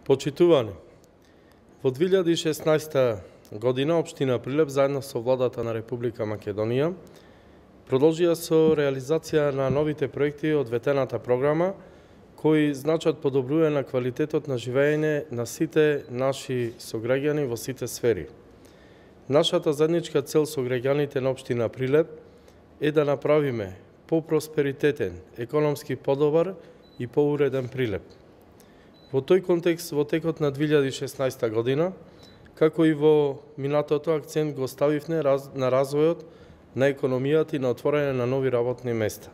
Почитувани, во 2016 година Општина Прилеп заедно со владата на Република Македонија продолжија со реализација на новите проекти од ветената програма, кои значат подобрување на квалитетот на живење на сите наши сограѓани во сите сфери. Нашата заедничка цел со граѓаните на Општина Прилеп е да направиме попросперитетен, економски подобар и поуреден Прилеп. Во тој контекст, во текот на 2016 година, како и во минатото, акцент го ставивме на развојот на економијата и на отворање на нови работни места.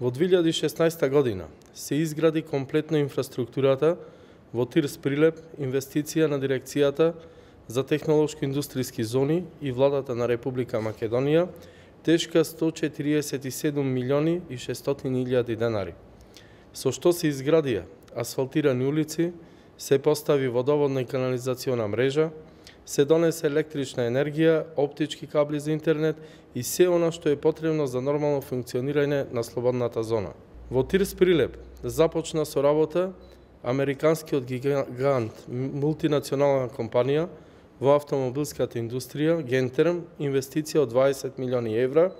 Во 2016 година се изгради комплетно инфраструктурата во ТИРС Прилеп, инвестиција на Дирекцијата за технолошко-индустријски зони и владата на Република Македонија, тешка 147 милиони и 600 илјади денари, со што се изградија асфалтирани улици, се постави водоводна и канализациона мрежа, се донесе електрична енергија, оптички кабли за интернет и се она што е потребно за нормално функционирање на слободната зона. Во ТИРС Прилеп започна со работа американскиот гигант мултинационална компанија во автомобилската индустрија Гентерм, инвестиција од 20 милиони евра,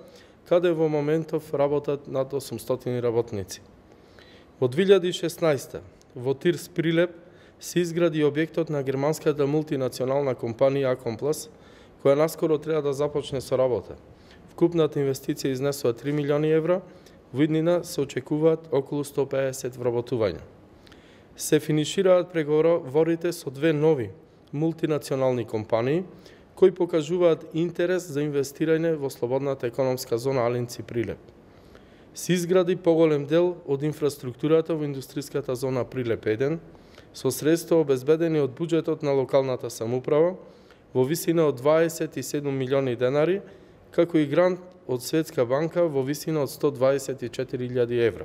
каде во моментов работат над 800 работници. Во 2016 во ТИРС Прилеп се изгради објектот на германската мултинационална компанија Акомплас, која наскоро треба да започне со работа. Вкупната инвестиција изнесува 3 милиони евра, во иднина се очекуваат околу 150 вработувања. Се финишираат преговорите со две нови мултинационални компании, кои покажуваат интерес за инвестирање во слободната економска зона Алинци Прилеп. Се изгради поголем дел од инфраструктурата во индустријската зона Прилеп 1, со средства обезбедени од буџетот на локалната самоуправа во висина од 27 милиони денари, како и грант од Светска банка во висина од 124.000 евра.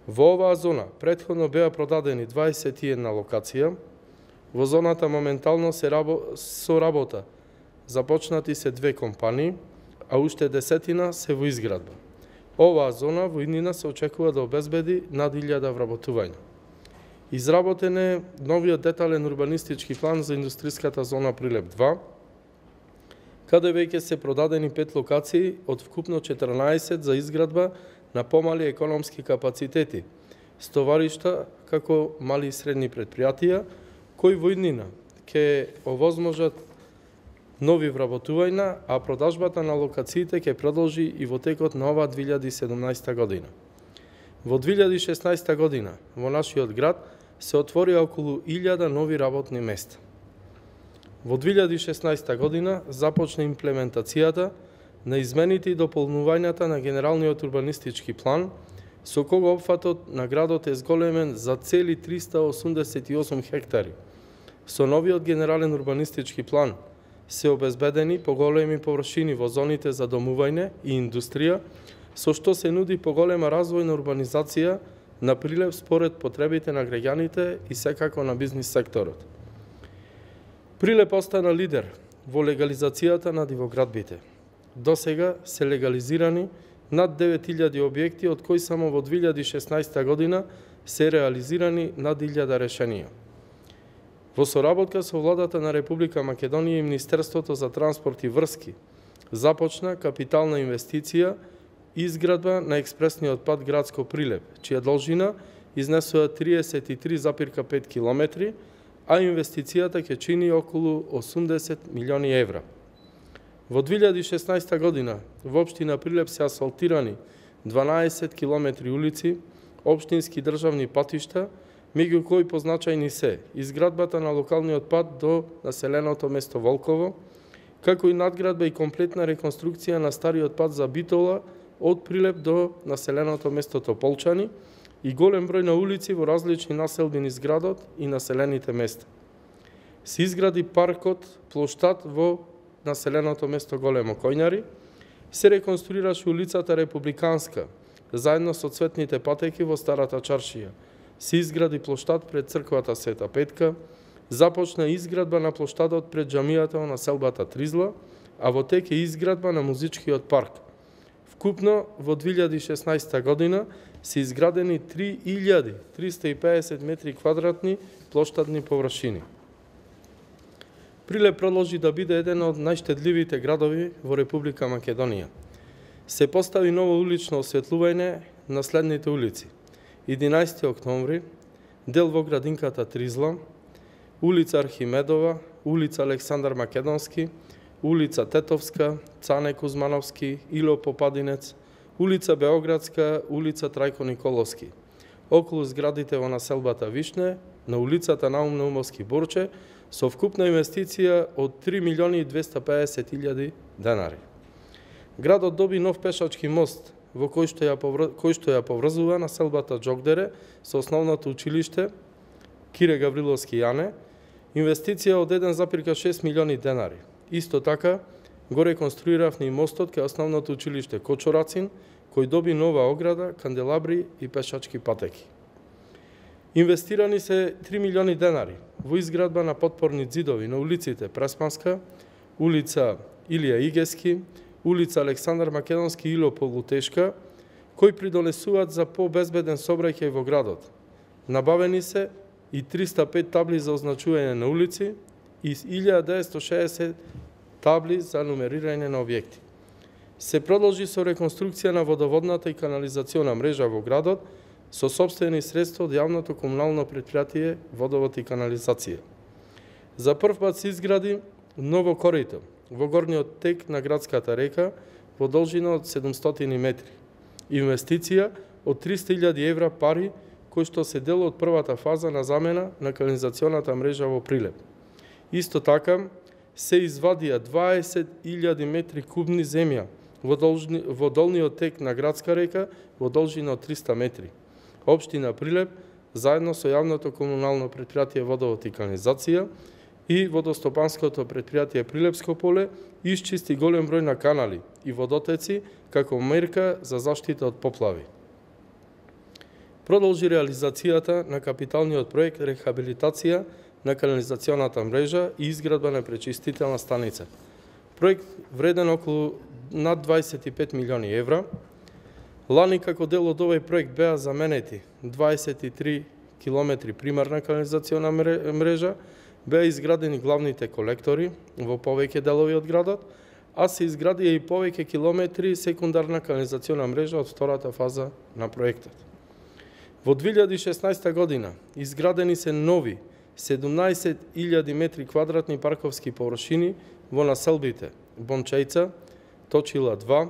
Во оваа зона претходно беа продадени 21 локација. Во зоната моментално со работа започнати се две компании, а уште 10 се во изградба. Оваа зона во иднина се очекува да обезбеди над 1000 вработувања. Изработен е новиот детален урбанистички план за индустријската зона Прилеп 2, каде веќе се продадени 5 локации од вкупно 14 за изградба на помали економски капацитети, стоваришта како мали и средни предпријатија, кои во иднина ќе овозможат нови вработувања, а продажбата на локациите ќе продолжи и во текот на оваа 2017 година. Во 2016 година во нашиот град се отворија околу 1000 нови работни места. Во 2016 година започна имплементацијата на измените и дополнувањата на Генералниот урбанистички план, со кого опфатот на градот е зголемен за цели 388 хектари. Со новиот Генерален урбанистички план се обезбедени поголеми површини во зоните за домување и индустрија, со што се нуди поголема развојна урбанизација на Прилеп според потребите на граѓаните и секако на бизнис секторот. Прилеп остана лидер во легализацијата на дивоградбите. До сега се легализирани над 9000 објекти, од кои само во 2016 година се реализирани над 1000 решенија. Во соработка со владата на Република Македонија и Министерството за транспорт и врски започна капитална инвестиција изградба на експресниот пат градско Прилеп, чија должина изнесува 33,5 километри, а инвестицијата ќе чини околу 80 милиони евра. Во 2016 година во Општина Прилеп се асфалтирани 12 километри улици, општински државни патишта, меѓу кои позначајни се изградбата на локалниот пат до населеното место Волково, како и надградба и комплетна реконструкција на стариот пат за Битола од Прилеп до населеното место Тополчани и голем број на улици во различни населбини низ градот и населените места. Се изгради паркот плоштад во населеното место Големо Којнари, се реконструираше улицата Републиканска, заедно со цветните патеки во Старата чаршија. Се изгради плоштад пред црквата Света Петка, започна изградба на плоштадот пред џамијата во населбата Тризла, а во тек е изградба на музичкиот парк. Вкупно во 2016 година се изградени 3350 метри квадратни площадни површини. Прилеп продолжи да биде еден од најштедливите градови во Република Македонија. Се постави ново улично осветлување на следните улици: 11 октомври, дел во градинката Тризла, улица Архимедова, улица Александар Македонски, улица Тетовска, Цане Кузмановски, Ило Попадинец, улица Београдска, улица Трајко Николовски. Околу зградите во населбата Вишне, на улицата Наум Наумовски Борче, со вкупна инвестиција од 3.250.000 денари. Градот доби нов пешачки мост, во кој што ја поврзува населбата Џокдере со основното училиште Кире Гавриловски Јане, инвестиција од 1,6 милиони денари. Исто така, го реконструиравме и мостот кај основното училиште Кочорацин, кој доби нова ограда, канделабри и пешачки патеки. Инвестирани се 3 милиони денари во изградба на подпорни ѕидови на улиците Преспанска, улица Илија Игески, улица Александар Македонски и Ило Полутешка, кои придонесуваат за побезбеден сообраќај во градот. Набавени се и 305 табли за означување на улици и 1960 табли за нумерирање на објекти. Се продолжи со реконструкција на водоводната и канализациона мрежа во градот со сопствени средства од јавното комунално предпријатие Водовод и канализација. За прв пат се изгради ново корито во горниот тек на градската река во должина од 700 метри. Инвестиција од 300.000 евра пари, кој што се дел од првата фаза на замена на канализационата мрежа во Прилеп. Исто така, се извадија 20.000 метри кубни земја во долниот тек на градска река во должина од 300 метри. Општина Прилеп, заедно со јавното комунално предпријатие Водовод и канализација и водостопанското предпријатие Прилепско поле, исчисти голем број на канали и водотеци како мерка за заштита од поплави. Продолжи реализацијата на капиталниот проект рехабилитација на канализационата мрежа и изградба на пречистителна станица. Проект вреден околу над 25 милиони евра. Лани како дел од овој проект беа заменети 23 километри примарна канализациона мрежа, беа изградени главните колектори во повеќе делови од градот, а се изградија и повеќе километри секундарна канализациона мрежа од втората фаза на проектот. Во 2016 година изградени се нови 17.000 метри квадратни парковски површини во населбите Бончејца, Точила 2,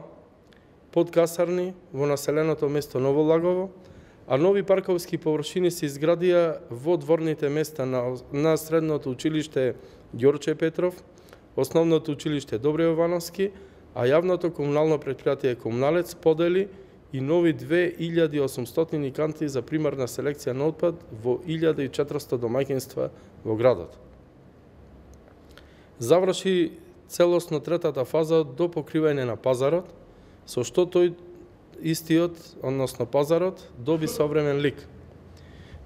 Подкасарни во населеното место Ново Лагово, а нови парковски површини се изградија во дворните места на средното училиште Ѓорче Петров, основното училиште Добре Јовановски, а јавното комунално предпријатие Комуналец подели и нови 2800 канти за примарна селекција на отпад во 1400 домаќинства во градот. Заврши целосно третата фаза до покривање на пазарот, со што тој истиот, односно пазарот, доби современ лик.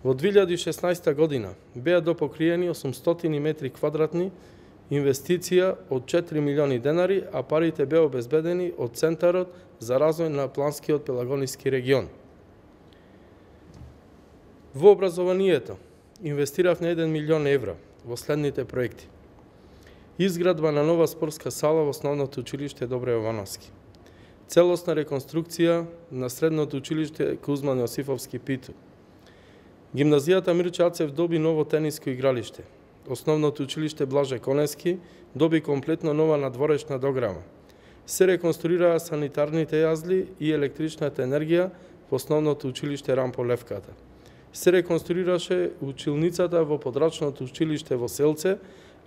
Во 2016 година беа допокриени 800 метри квадратни инвестиција од 4 милиони денари, а парите беа обезбедени од Центарот за развој на Планскиот Пелагониски регион. Во образованието инвестиравме 1 милион евра во следните проекти: изградба на нова спортска сала во основното училиште Добре Јовановски, целосна реконструкција на средното училиште Кузман Јосифовски Питу, гимназијата Мирче Ацев доби ново тениско игралиште, основното училиште Блаже Конески доби комплетно нова надворешна дограма, се реконструираа санитарните јазли и електричната енергија во основното училиште Рампо Левката, се реконструираше училницата во подрачното училиште во Селце,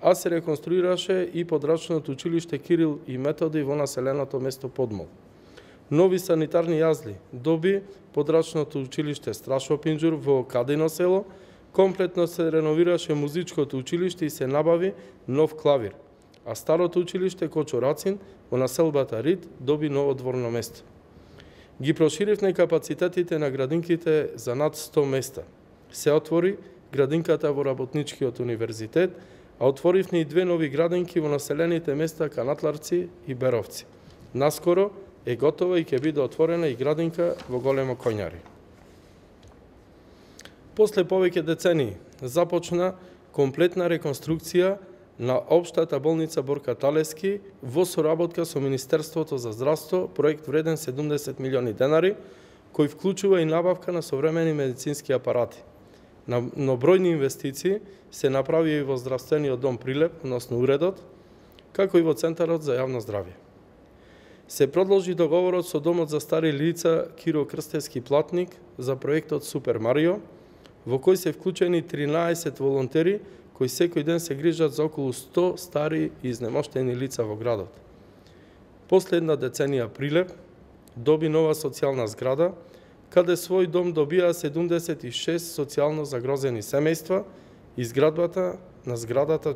а се реконструираше и подрачното училиште Кирил и Методи во населеното место Подмол. Нови санитарни јазли доби подрачното училиште Страшо Пинџур во Кадино село, комплетно се реновираше музичкото училиште и се набави нов клавир, а старото училиште Кочорацин во населбата Рид доби ново дворно место. Ги проширивме капацитетите на градинките за над 100 места. Се отвори градинката во Работничкиот универзитет, а отворивме и две нови градинки во населените места Канатларци и Беровци. Наскоро е готова и ќе биде отворена и градинка во Големо Коњари. После повеќе децении започна комплетна реконструкција на општата болница Борка Талески во соработка со Министерството за здравство, проект вреден 70 милиони денари, кој вклучува и набавка на современи медицински апарати. Но бројни инвестиции се направи и во здравствениот дом Прилеп, односно уредот, како и во Центарот за јавно здравје. Се продолжи договорот со Домот за стари лица Киро Крстевски Платник за проектот Супер Марио, во кој се вклучени 13 волонтери кои секој ден се грижат за околу 100 стари и изнемоштени лица во градот. Последна деценија Прилеп доби нова социјална зграда, каде свој дом добија 76 социјално загрозени семејства, изградбата на зградата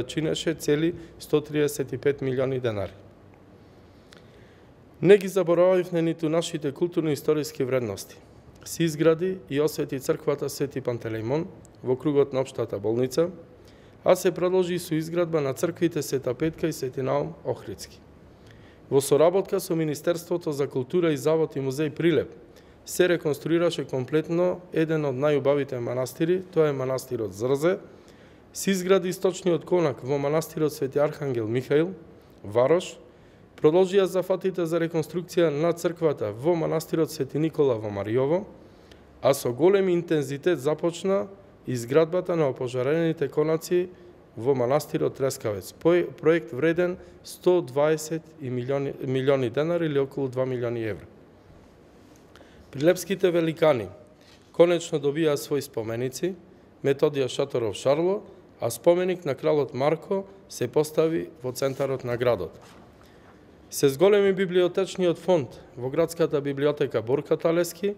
чинеше цели 135 милиони денари. Не ги заборавивме ниту нашите културно-историски вредности. Се изгради и освети црквата Свети Пантелеимон во кругот на општата болница, а се продолжи со изградба на црквите Света Петка и Свети Наум Охридски. Во соработка со Министерството за култура и Завод и музеј Прилеп се реконструираше комплетно еден од најубавите манастири, тоа е манастирот Зрзе, се изгради источниот конак во манастирот Свети Архангел Михаил, Варош, продолжија зафатите за реконструкција на црквата во манастирот Свети Никола во Мариово, а со голем интензитет започна изградбата на опожарените конаци во манастирот Трескавец, проект вреден 120 милиони денари или околу 2 милиони евра. Прилепските великани конечно добија своји споменици, Методија Шаторов Шарло, а споменик на кралот Марко се постави во центарот на градот. Се зголеми библиотечниот фонд во градската библиотека Борка Талески,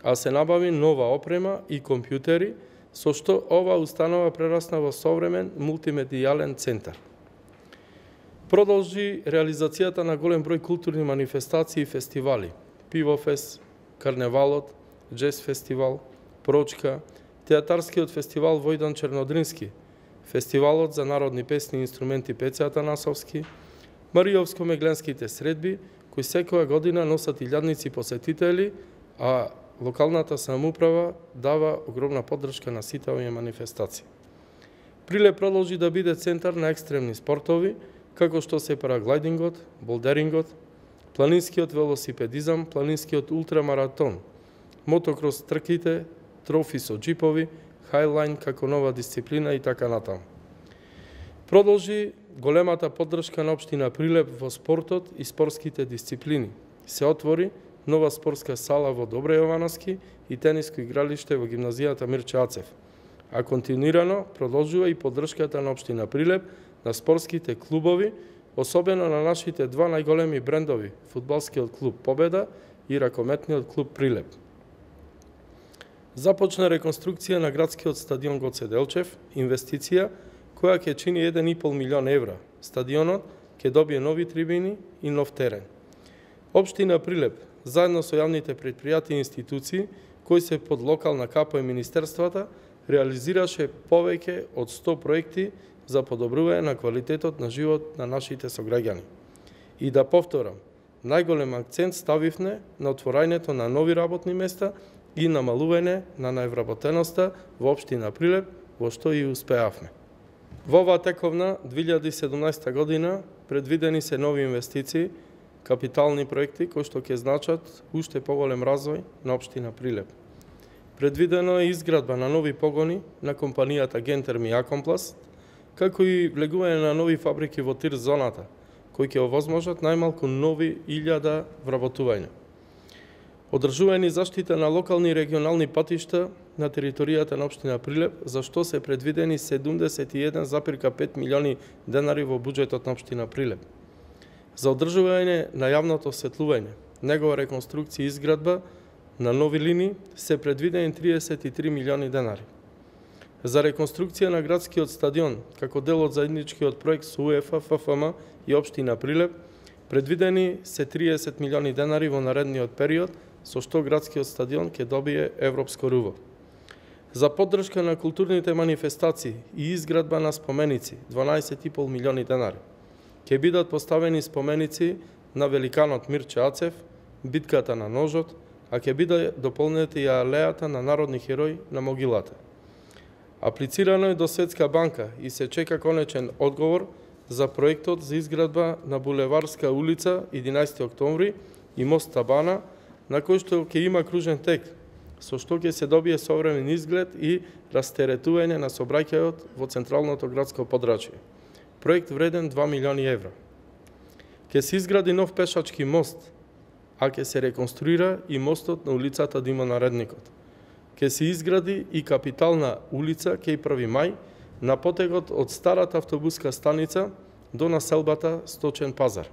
а се набави нова опрема и компјутери, со што ова установа прерасна во современ мултимедијален центар. Продолжи реализацијата на голем број културни манифестации и фестивали: Пивофест, Карневалот, Джез фестивал, Прочка, Театарскиот фестивал Војдан Чернодрински, Фестивалот за народни песни и инструменти Пеце Атанасовски, Мариовско-Мегленските средби, кои секоја година носат илјадници посетители, а локалната самоуправа дава огромна поддршка на сите овие манифестации. Прилеп продолжи да биде центар на екстремни спортови, како што се параглайдингот, болдерингот, планинскиот велосипедизам, планинскиот ултрамаратон, мотокрос трките, трофи со джипови, хайлайн како нова дисциплина и така натаму. Продолжи големата поддршка на општина Прилеп во спортот и спортските дисциплини. Се отвори нова спортска сала во Добре Јовановски и тениско игралиште во гимназијата Мирче Ацев, а континуирано продолжува и поддршката на општина Прилеп на спортските клубови, особено на нашите два најголеми брендови, фудбалскиот клуб Победа и ракометниот клуб Прилеп. Започна реконструкција на градскиот стадион Гоце Делчев, инвестиција која ќе чини 1,5 милион евра. Стадионот ќе добие нови трибини и нов терен. Општина Прилеп, заедно со јавните предпријатија и институции, кои се под локална капа и министерствата, реализираше повеќе од 100 проекти за подобрување на квалитетот на живот на нашите сограѓани. И да повторам, најголем акцент ставивме на отворањето на нови работни места и намалување на невработеноста во општина Прилеп, во што и успеавме. Во оваа тековна 2017 година предвидени се нови инвестиции, капитални проекти кои што ќе значат уште поголем развој на општина Прилеп. Предвидено е изградба на нови погони на компанијата Гентерм и Акомпласт, како и влегување на нови фабрики во тир зоната, кои ќе овозможат најмалку нови 1000 вработувања. Одржување и заштита на локални и регионални патишта на територијата на општина Прилеп, за што се предвидени 71,5 милиони денари во буџетот на општина Прилеп. За одржување на јавното осветлување, негова реконструкција и изградба на нови линии се предвидени 33 милиони денари. За реконструкција на градскиот стадион, како дел од заедничкиот проект со УЕФА, ФФМ и општина Прилеп, предвидени се 30 милиони денари во наредниот период, со што градскиот стадион ќе добие европско руво. За поддршка на културните манифестации и изградба на споменици 12,5 милиони денари. Ќе бидат поставени споменици на великанот Мирче Ацев, битката на ножот, а ќе биде дополнета и алејата на народни херои на могилата. Аплицирано е до Светска банка и се чека конечен одговор за проектот за изградба на Булеварска улица 11 октомври и мост Табана, на кој што ќе има кружен тек, со што ќе се добие современ изглед и растеретување на сообраќајот во централното градско подрачје. Проект вреден 2 милиони евра. Ќе се изгради нов пешачки мост, а ќе се реконструира и мостот на улицата Димо Наредникот. Ќе се изгради и капитална улица Кеј 1 мај на потегот од старата автобуска станица до населбата Сточен пазар.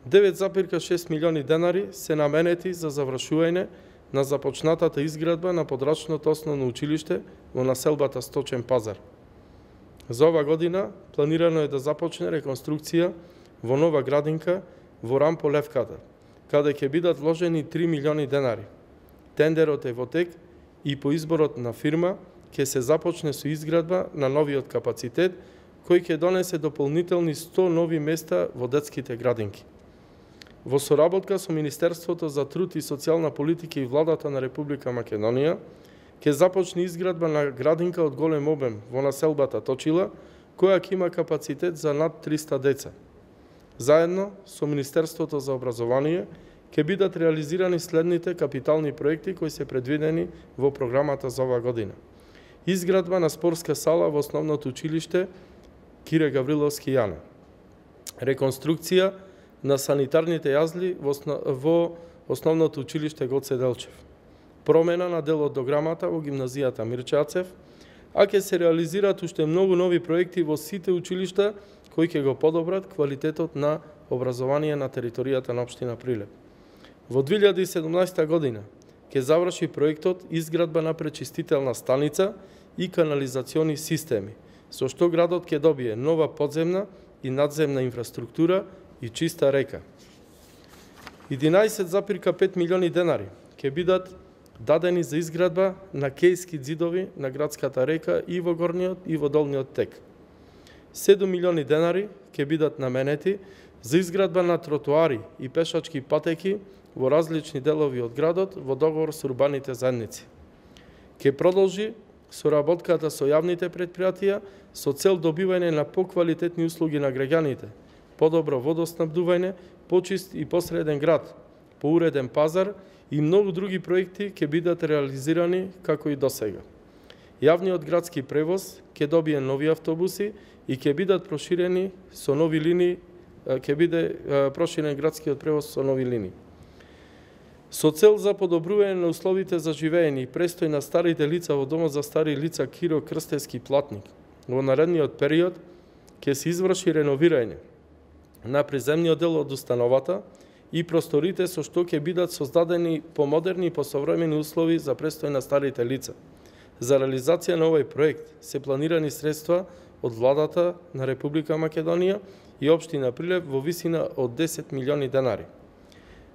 9,6 милиони денари се наменети за завршување на започнатата изградба на подрачното основно училиште во населбата Сточен пазар. За ова година планирано е да започне реконструкција во нова градинка во Рампо Левката, каде ќе бидат вложени 3 милиони денари. Тендерот е во тек и по изборот на фирма ќе се започне со изградба на новиот капацитет, кој ќе донесе дополнителни 100 нови места во детските градинки. Во соработка со Министерството за труд и социјална политика и владата на Република Македонија, ќе започне изградба на градинка од голем обем во населбата Точила, која ќе има капацитет за над 300 деца. Заедно со Министерството за образование ќе бидат реализирани следните капитални проекти кои се предвидени во програмата за ова година. Изградба на спортска сала во основното училиште Кире Гавриловски Јане. Реконструкција на санитарните јазли во основното училиште Гоце Делчев. Промена на дел од дограмата во гимназијата Мирче Ацев, а ќе се реализираат уште многу нови проекти во сите училишта кои ќе го подобрат квалитетот на образование на територијата на општина Прилеп. Во 2017 година ќе заврши проектот изградба на пречистителна станица и канализациони системи, со што градот ќе добие нова подземна и надземна инфраструктура и чиста река. 11,5 милиони денари ќе бидат дадени за изградба на кејски ѕидови на градската река и во горниот и во долниот тек. 7 милиони денари ќе бидат наменети за изградба на тротоари и пешачки патеки во различни делови од градот во договор со урбаните заедници. Ќе продолжи соработката со јавните претпријатија со цел добивање на поквалитетни услуги на граѓаните, подобро водоснабдување, почист и посреден град, поуреден пазар и многу други проекти ќе бидат реализирани како и досега. Јавниот градски превоз ќе добие нови автобуси и ќе бидат проширени со нови линии, ќе биде проширен градскиот превоз со нови линии. Со цел за подобрување на условите за живење и престој на старите лица во домот за стари лица Киро Крстевски Платник, во наредниот период ќе се изврши реновирање на приземниот дел од установата и просторите со што ќе бидат создадени помодерни и посовремени услови за престој на старите лица. За реализација на овој проект се планирани средства од владата на Република Македонија и општина Прилеп во висина од 10 милиони денари.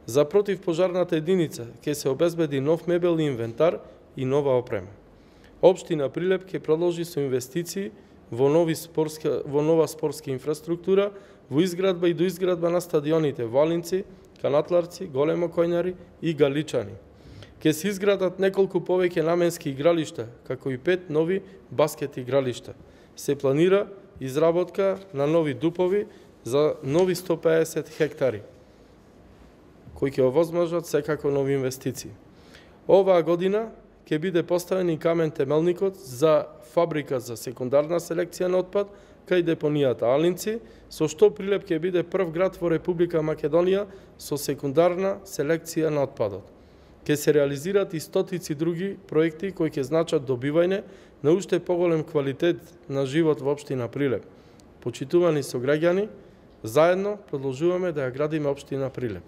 За противпожарната единица ќе се обезбеди нов мебел и инвентар и нова опрема. Општина Прилеп ќе продолжи со инвестиции во нова спортска инфраструктура, во изградба и доизградба на стадионите Валинци, Канатларци, Големо Којнари и Галичани. Ќе се изградат неколку повеќе наменски игралишта, како и 5 нови баскет игралишта. Се планира изработка на нови дупови за нови 150 хектари, кои ќе овозможат секако нови инвестиции. Оваа година ќе биде поставен и камен темелникот за фабрика за секундарна селекција на отпад кај депонијата Алинци, со што Прилеп ќе биде прв град во Република Македонија со секундарна селекција на отпадот. Ќе се реализираат и стотици други проекти кои ќе значат добивање на уште поголем квалитет на живот во општина Прилеп. Почитувани сограѓани, заедно продолжуваме да ја градиме општина Прилеп.